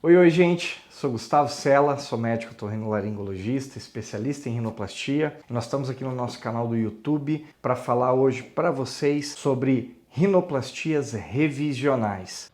Oi, gente, sou Gustavo Sela, sou médico otorrinolaringologista, especialista em rinoplastia. Nós estamos aqui no nosso canal do YouTube para falar hoje para vocês sobre rinoplastias revisionais.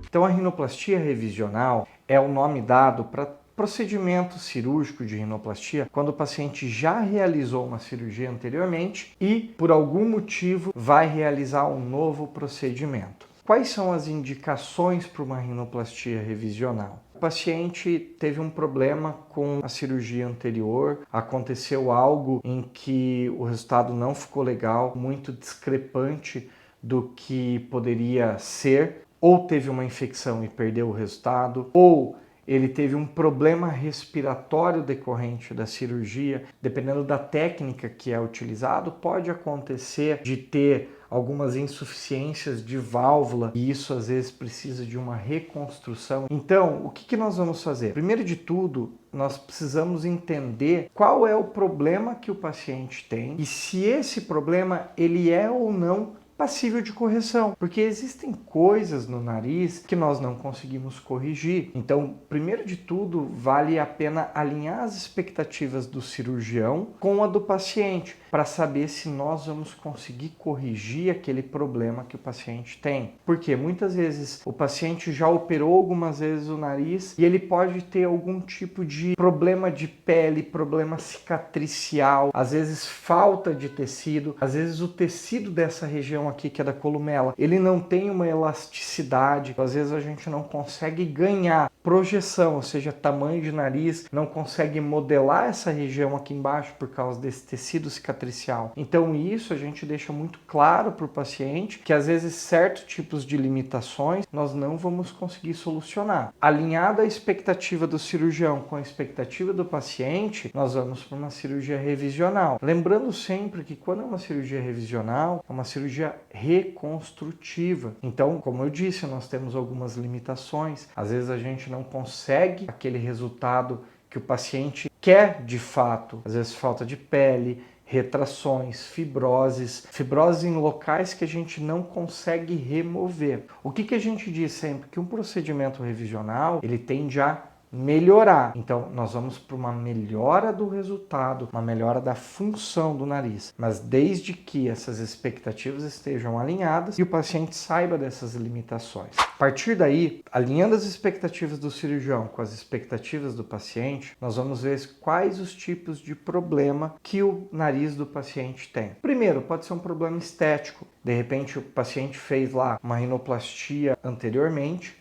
Então, a rinoplastia revisional é o nome dado para procedimento cirúrgico de rinoplastia quando o paciente já realizou uma cirurgia anteriormente e, por algum motivo, vai realizar um novo procedimento. Quais são as indicações para uma rinoplastia revisional? O paciente teve um problema com a cirurgia anterior, aconteceu algo em que o resultado não ficou legal, muito discrepante do que poderia ser, ou teve uma infecção e perdeu o resultado, ou ele teve um problema respiratório decorrente da cirurgia. Dependendo da técnica que é utilizado, pode acontecer de ter algumas insuficiências de válvula e isso às vezes precisa de uma reconstrução. Então, o que nós vamos fazer? Primeiro de tudo, nós precisamos entender qual é o problema que o paciente tem e se esse problema ele é ou não passível de correção, porque existem coisas no nariz que nós não conseguimos corrigir. Então, primeiro de tudo, vale a pena alinhar as expectativas do cirurgião com a do paciente, para saber se nós vamos conseguir corrigir aquele problema que o paciente tem. Porque muitas vezes o paciente já operou algumas vezes o nariz e ele pode ter algum tipo de problema de pele, problema cicatricial, às vezes falta de tecido, às vezes o tecido dessa região aqui que é da columela, ele não tem uma elasticidade, às vezes a gente não consegue ganhar projeção, ou seja, tamanho de nariz, não consegue modelar essa região aqui embaixo por causa desse tecido cicatricial. Então isso a gente deixa muito claro para o paciente que às vezes certos tipos de limitações nós não vamos conseguir solucionar. Alinhada a expectativa do cirurgião com a expectativa do paciente, nós vamos para uma cirurgia revisional. Lembrando sempre que quando é uma cirurgia revisional, é uma cirurgia reconstrutiva. Então, como eu disse, nós temos algumas limitações. Às vezes a gente não consegue aquele resultado que o paciente quer de fato. Às vezes falta de pele, retrações, fibroses em locais que a gente não consegue remover. O que a gente diz sempre? Que um procedimento revisional, ele tende a melhorar. Então, nós vamos para uma melhora do resultado, uma melhora da função do nariz, mas desde que essas expectativas estejam alinhadas e o paciente saiba dessas limitações. A partir daí, alinhando as expectativas do cirurgião com as expectativas do paciente, nós vamos ver quais os tipos de problema que o nariz do paciente tem. Primeiro, pode ser um problema estético. De repente, o paciente fez lá uma rinoplastia anteriormente,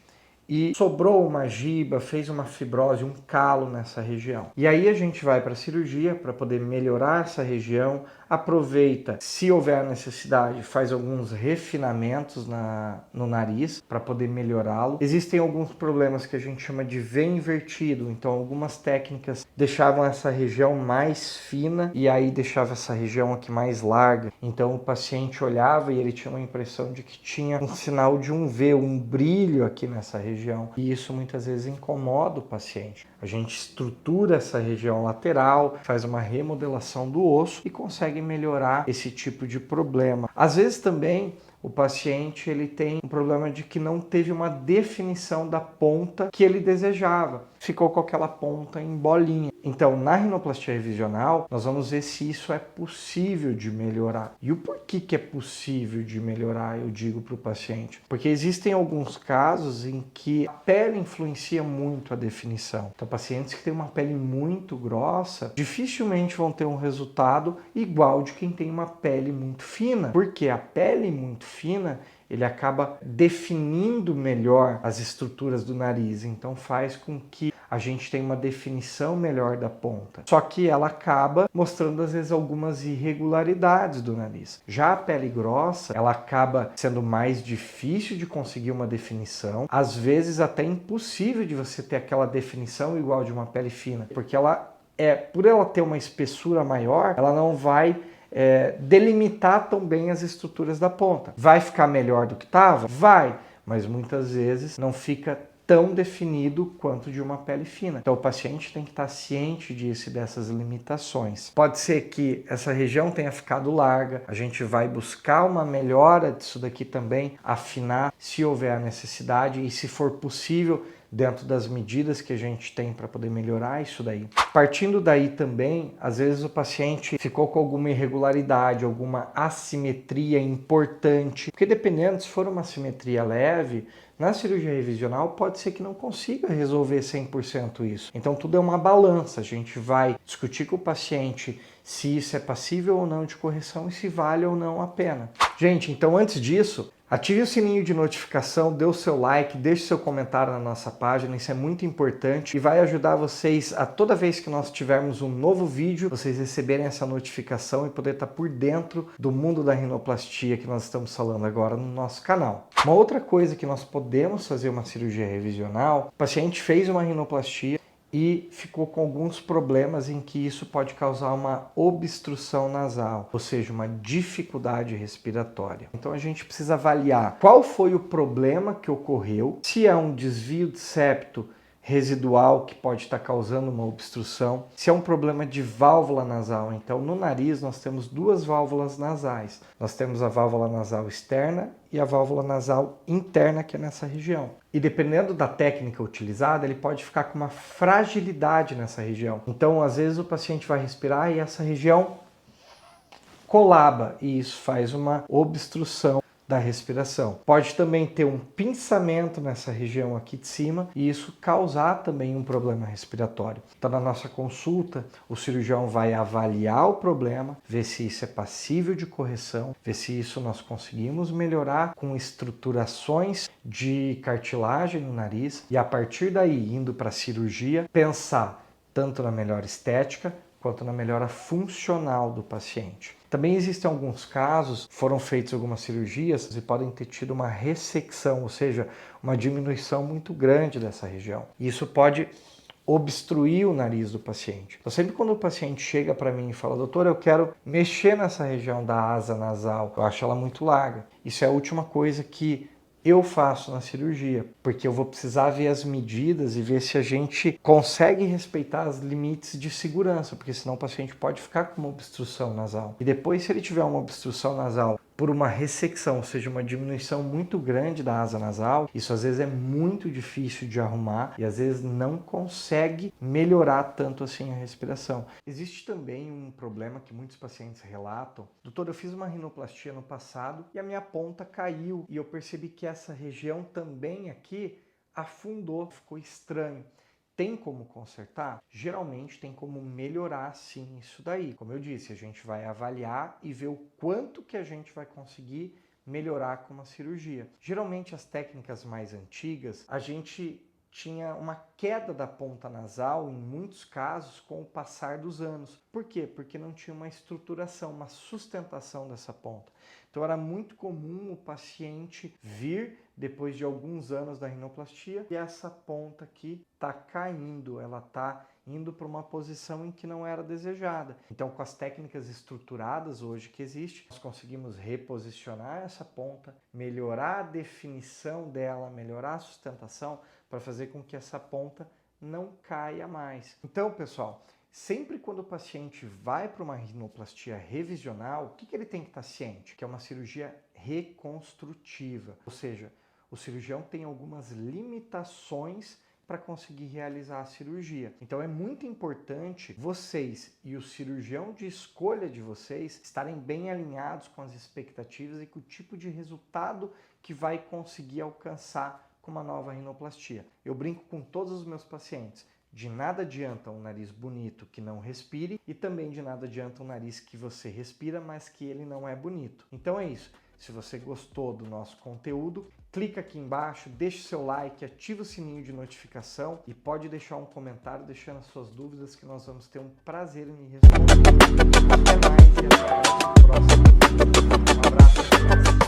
e sobrou uma giba, fez uma fibrose, um calo nessa região. E aí a gente vai para a cirurgia para poder melhorar essa região, aproveita, se houver necessidade, faz alguns refinamentos no nariz para poder melhorá-lo. Existem alguns problemas que a gente chama de V invertido, então algumas técnicas deixavam essa região mais fina e aí deixava essa região aqui mais larga. Então o paciente olhava e ele tinha uma impressão de que tinha um sinal de um V, um brilho aqui nessa região. E isso muitas vezes incomoda o paciente. A gente estrutura essa região lateral, faz uma remodelação do osso e consegue melhorar esse tipo de problema. Às vezes também o paciente ele tem um problema de que não teve uma definição da ponta que ele desejava. Ficou com aquela ponta em bolinha. Então, na rinoplastia revisional, nós vamos ver se isso é possível de melhorar. E o porquê que é possível de melhorar, eu digo para o paciente. Porque existem alguns casos em que a pele influencia muito a definição. Então, pacientes que têm uma pele muito grossa, dificilmente vão ter um resultado igual de quem tem uma pele muito fina. Porque a pele muito fina, ele acaba definindo melhor as estruturas do nariz, então faz com que a gente tenha uma definição melhor da ponta. Só que ela acaba mostrando às vezes algumas irregularidades do nariz. Já a pele grossa, ela acaba sendo mais difícil de conseguir uma definição, às vezes até impossível de você ter aquela definição igual de uma pele fina, porque por ela ter uma espessura maior, ela não vai delimitar tão bem as estruturas da ponta. Vai ficar melhor do que estava? Vai, mas muitas vezes não fica tão definido quanto de uma pele fina. Então o paciente tem que estar ciente disso e dessas limitações. Pode ser que essa região tenha ficado larga, a gente vai buscar uma melhora disso daqui também, afinar se houver a necessidade e, se for possível, dentro das medidas que a gente tem para poder melhorar isso daí. Partindo daí também, às vezes o paciente ficou com alguma irregularidade, alguma assimetria importante, porque dependendo, se for uma assimetria leve, na cirurgia revisional pode ser que não consiga resolver 100% isso. Então tudo é uma balança, a gente vai discutir com o paciente se isso é passível ou não de correção e se vale ou não a pena. Gente, então antes disso, ative o sininho de notificação, dê o seu like, deixe seu comentário na nossa página, isso é muito importante e vai ajudar vocês a toda vez que nós tivermos um novo vídeo, vocês receberem essa notificação e poder estar por dentro do mundo da rinoplastia que nós estamos falando agora no nosso canal. Uma outra coisa que nós podemos fazer uma cirurgia revisional, o paciente fez uma rinoplastia e ficou com alguns problemas em que isso pode causar uma obstrução nasal, ou seja, uma dificuldade respiratória. Então a gente precisa avaliar qual foi o problema que ocorreu, se é um desvio de septo residual que pode estar causando uma obstrução, se é um problema de válvula nasal. Então no nariz nós temos duas válvulas nasais. Nós temos a válvula nasal externa e a válvula nasal interna, que é nessa região. E dependendo da técnica utilizada, ele pode ficar com uma fragilidade nessa região. Então às vezes o paciente vai respirar e essa região colaba e isso faz uma obstrução da respiração. Pode também ter um pinçamento nessa região aqui de cima e isso causar também um problema respiratório. Então na nossa consulta, o cirurgião vai avaliar o problema, ver se isso é passível de correção, ver se isso nós conseguimos melhorar com estruturações de cartilagem no nariz e a partir daí, indo para a cirurgia, pensar tanto na melhora estética quanto na melhora funcional do paciente. Também existem alguns casos, foram feitas algumas cirurgias e podem ter tido uma ressecção, ou seja, uma diminuição muito grande dessa região. Isso pode obstruir o nariz do paciente. Então sempre quando o paciente chega para mim e fala, doutor, eu quero mexer nessa região da asa nasal, eu acho ela muito larga. Isso é a última coisa que eu faço na cirurgia, porque eu vou precisar ver as medidas e ver se a gente consegue respeitar os limites de segurança, porque senão o paciente pode ficar com uma obstrução nasal. E depois, se ele tiver uma obstrução nasal por uma ressecção, ou seja, uma diminuição muito grande da asa nasal, isso às vezes é muito difícil de arrumar e às vezes não consegue melhorar tanto assim a respiração. Existe também um problema que muitos pacientes relatam. Doutor, eu fiz uma rinoplastia no passado e a minha ponta caiu e eu percebi que essa região também aqui afundou, ficou estranho. Tem como consertar? Geralmente tem como melhorar sim isso daí. Como eu disse, a gente vai avaliar e ver o quanto que a gente vai conseguir melhorar com uma cirurgia. Geralmente as técnicas mais antigas, a gente tinha uma queda da ponta nasal, em muitos casos, com o passar dos anos. Por quê? Porque não tinha uma estruturação, uma sustentação dessa ponta. Então era muito comum o paciente vir depois de alguns anos da rinoplastia e essa ponta aqui está caindo, ela está indo para uma posição em que não era desejada. Então com as técnicas estruturadas hoje que existe, nós conseguimos reposicionar essa ponta, melhorar a definição dela, melhorar a sustentação para fazer com que essa ponta não caia mais. Então, pessoal, sempre quando o paciente vai para uma rinoplastia revisional, o que ele tem que estar ciente? Que é uma cirurgia reconstrutiva, ou seja, o cirurgião tem algumas limitações para conseguir realizar a cirurgia. Então é muito importante vocês e o cirurgião de escolha de vocês estarem bem alinhados com as expectativas e com o tipo de resultado que vai conseguir alcançar com uma nova rinoplastia. Eu brinco com todos os meus pacientes. De nada adianta um nariz bonito que não respire e também de nada adianta um nariz que você respira, mas que ele não é bonito. Então é isso. Se você gostou do nosso conteúdo, clica aqui embaixo, deixe seu like, ativa o sininho de notificação e pode deixar um comentário deixando as suas dúvidas que nós vamos ter um prazer em responder. Até mais e até o próximo vídeo. Um abraço a todos.